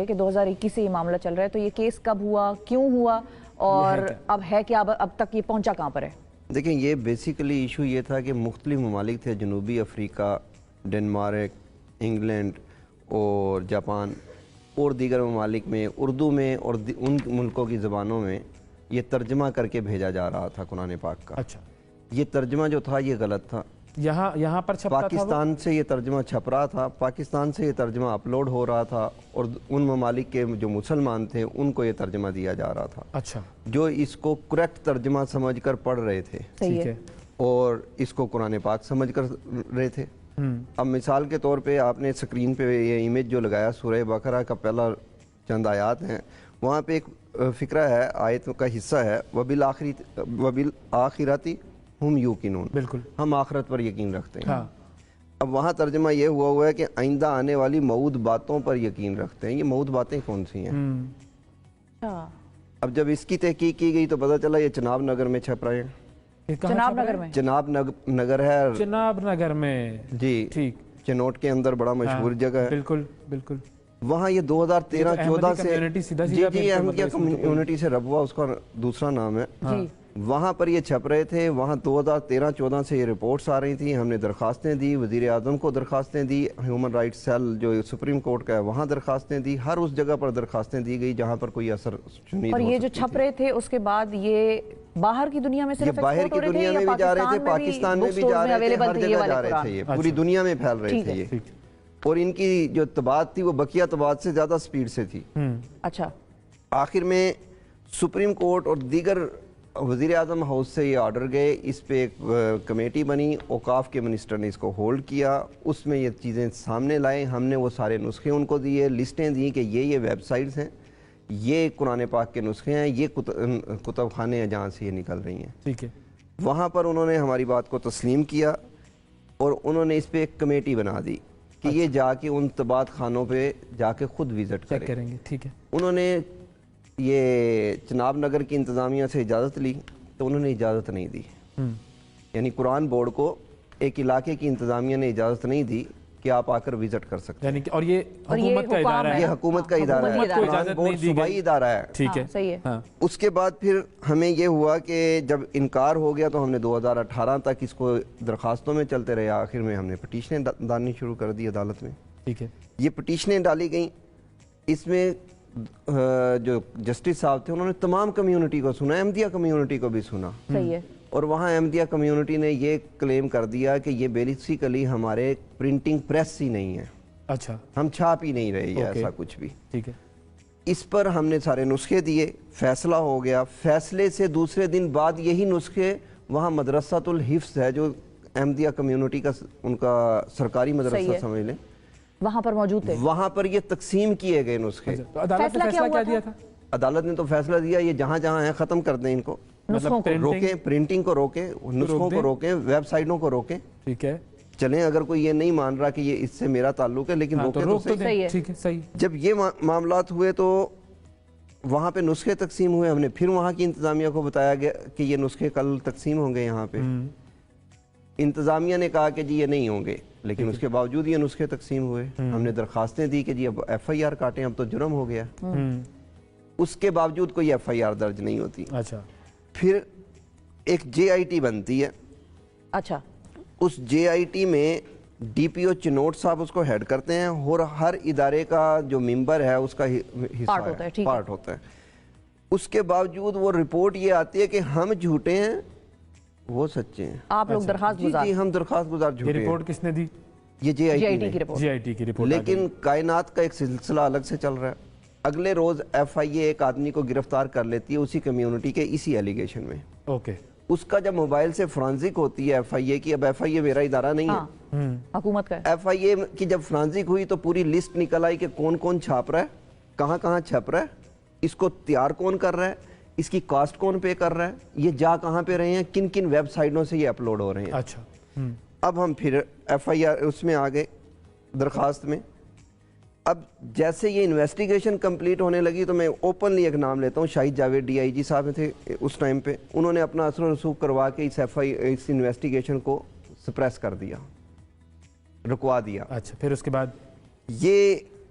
کہ 2021 سے یہ معاملہ چل رہا ہے، تو یہ کیس کب ہوا، کیوں ہوا، اور اب ہے کیا، اب تک یہ پہنچا کہاں پر ہے؟ دیکھیں، یہ بیسیکلی ایشو یہ تھا کہ مختلف ممالک تھے، جنوبی افریقہ، ڈنمارک، انگلینڈ اور جاپان اور دیگر ممالک میں اردو میں اور ان ملکوں کی زبانوں میں یہ ترجمہ کر کے بھیجا جا رہا تھا قرآن پاک کا۔ اچھا، یہ ترجمہ جو تھا یہ غلط تھا۔ یہاں پر چھپتا تھا، پاکستان سے یہ ترجمہ چھپ رہا تھا، پاکستان سے یہ ترجمہ اپلوڈ ہو رہا تھا، اور ان ممالک کے جو مسلمان تھے ان کو یہ ترجمہ دیا جا رہا تھا۔ اچھا، جو اس کو کریکٹ ترجمہ سمجھ کر پڑھ رہے تھے ٹھیک ہے، اور اس کو قرآن پاک سمجھ کر رہے تھے۔ اب مثال کے طور پہ آپ نے سکرین پہ یہ امیج جو لگایا، سورہ بقرہ کا پہلا چند آیات ہیں، وہاں پہ ایک فقرہ ہے، آیت کا حصہ ہے، وَبِالْآخِرَةِ ہم یوقنون، بالکل، ہم آخرت پر یقین رکھتے ہیں۔ ہاں، اب وہاں ترجمہ یہ ہوا ہے کہ آئندہ آنے والی موعود باتوں پر یقین رکھتے ہیں۔ یہ موعود باتیں کون سی ہیں؟ اب جب اس کی تحقیق کی گئی تو پتہ چلا یہ چناب نگر میں چھپ رہے ہیں۔ چناب نگر میں؟ چناب نگر ہے، چناب نگر میں، جی ٹھیک، چنوٹ کے اندر بڑا مشہور جگہ ہے۔ بالکل بالکل، وہاں یہ 2013-14 سے، جی احمدیہ کمیونٹی سے ربوہ اس کا دوسرا نام ہے، وہاں پر یہ چھپ رہے تھے۔ وہاں 2013-14 سے یہ رپورٹس آ رہی تھیں، ہم نے درخواستیں دی، وزیر اعظم کو درخواستیں دی، ہیومن رائٹس سیل جو سپریم کورٹ کا ہے وہاں درخواستیں دی، ہر اس جگہ پر درخواستیں دی گئی جہاں پر کوئی اثر شنید ہو سکتی تھی۔ اور یہ جو چھپ رہے تھے اس کے بعد یہ باہر کی دنیا میں صرف باہر کی دنیا میں بھی جا رہے تھے، پاکستان میں بھی جا رہے تھے، ہر جگہ جا رہے تھے، یہ پوری دنیا میں پھیل رہے تھے یہ، اور ان کی جو طباعت تھی وہ بقیہ طباعت سے زیادہ سپیڈ سے تھی۔ اچھا، آخر میں سپریم کورٹ اور دیگر وزیر اعظم ہاؤس سے یہ آرڈر گئے، اس پہ ایک کمیٹی بنی، اوقاف کے منسٹر نے اس کو ہولڈ کیا، اس میں یہ چیزیں سامنے لائے، ہم نے وہ سارے نسخے ان کو دیے، لسٹیں دیں کہ یہ ویب سائٹس ہیں، یہ قرآن پاک کے نسخے ہیں، یہ کتب خانے ہیں جہاں سے یہ نکل رہی ہیں۔ ٹھیک ہے، وہاں پر انہوں نے ہماری بات کو تسلیم کیا اور انہوں نے اس پہ ایک کمیٹی بنا دی کہ یہ جا کے ان طباعت خانوں پہ جا کے خود وزٹ کریں گے۔ ٹھیک ہے، انہوں نے یہ چناب نگر کی انتظامیہ سے اجازت لی تو انہوں نے اجازت نہیں دی، یعنی قرآن بورڈ کو ایک علاقے کی انتظامیہ نے اجازت نہیں دی کہ آپ آ کر وزٹ کر سکتے ہیں، اور یہ حکومت کا ادارہ ہے، یہ حکومت کا ادارہ ہے، قرآن بورڈ صوبائی ادارہ ہے۔ ٹھیک ہے، صحیح ہے۔ اس کے بعد پھر ہمیں یہ ہوا کہ جب انکار ہو گیا تو ہم نے 2018 تک اس کو درخواستوں میں چلتے رہے، آخر میں ہم نے پٹیشنیں ڈالنی شروع کر دی عدالت میں۔ ٹھیک ہے، یہ پٹیشنیں ڈالی گئیں، اس میں جو جسٹس صاحب تھے انہوں نے تمام کمیونٹی کو سنا، احمدیہ کمیونٹی کو بھی سنا، صحیح ہے، اور وہاں احمدیہ کمیونٹی نے یہ کلیم کر دیا کہ یہ بیسیکلی ہمارے پرنٹنگ پریس ہی نہیں ہے، اچھا، ہم چھاپ ہی نہیں رہے یہ ایسا کچھ بھی۔ ٹھیک ہے، اس پر ہم نے سارے نسخے دیے، فیصلہ ہو گیا، فیصلے سے دوسرے دن بعد یہی نسخے وہاں مدرسۃ الحفظ ہے جو احمدیہ کمیونٹی کا ان کا سرکاری مدرسہ سمجھ لیں، وہاں پر موجود تھے، وہاں پر یہ تقسیم کیے گئے نسخے۔ تو عدالت نے فیصلہ کیا دیا تھا؟ عدالت نے تو فیصلہ دیا یہ جہاں جہاں ہیں ختم کر دیں، ان کو روکیں، پرنٹنگ کو روکیں، نسخوں کو روکیں، ویب سائٹوں کو روکیں۔ ٹھیک ہے، چلیں اگر کوئی یہ نہیں مان رہا کہ یہ اس سے میرا تعلق ہے لیکن روکیں تو صحیح۔ ٹھیک ہے، صحیح۔ جب یہ معاملات ہوئے تو وہاں پہ نسخے تقسیم ہوئے، ہم نے پھر وہاں کی انتظامیہ کو بتایا گیا کہ یہ نسخے کل تقسیم ہوں گے یہاں پہ، انتظامیہ نے کہا کہ جی یہ نہیں ہوں گے، لیکن اس کے باوجود یہ نسخے تقسیم ہوئے۔ ہم نے درخواستیں دی کہ جی اب ایف آئی آر کاٹیں، اب تو جرم ہو گیا، اس کے باوجود کوئی ایف آئی آر درج نہیں ہوتی۔ اچھا، پھر ایک جے آئی ٹی بنتی ہے، اچھا، اس جے آئی ٹی میں ڈی پی او چنوٹ صاحب اس کو ہیڈ کرتے ہیں، اور ہر ادارے کا جو ممبر ہے اس کا حصہ پارٹ ہوتا ہے۔ اس کے باوجود وہ رپورٹ یہ آتی ہے کہ ہم جھوٹے ہیں وہ سچے ہیں، آپ لوگ درخواست گزار، جی ہم درخواست گزار جھوٹے ہیں۔ یہ رپورٹ کس نے دی؟ یہ J I T G I T کی رپورٹ۔ لیکن کائنات کا ایک سلسلہ الگ سے چل رہا ہے، اگلے روز ایف آئی اے ایک آدمی کو گرفتار کر لیتی ہے اسی کمیونٹی کے اسی ایلیگیشن میں، اوکے، اس کا جب موبائل سے فرانزک ہوتی ہے ایف آئی اے کی، اب ایف آئی اے میرا ادارہ نہیں ہے، حکومت کا، ایف آئی اے کی جب فرانزک ہوئی تو پوری لسٹ نکل آئی کہ کون کون چھاپ رہا ہے، کہاں کہاں چھپ رہا ہے، اس کو تیار کون کر رہا ہے، اس کی کاسٹ کون پے کر رہا ہے، یہ جا کہاں پہ رہے ہیں، کن کن ویب سائٹوں سے یہ اپلوڈ ہو رہے ہیں۔ اچھا، اب ہم پھر ایف آئی آر اس میں آگئے درخواست میں۔ اب جیسے یہ انویسٹیگیشن کمپلیٹ ہونے لگی تو میں اوپنلی ایک نام لیتا ہوں، شاہد جاوید ڈی آئی جی صاحب تھے اس ٹائم پہ، انہوں نے اپنا اثر و رسوخ کروا کے اس انویسٹیگیشن کو سپریس کر دیا، رکوا دیا۔ اچھا، پھر اس کے بعد یہ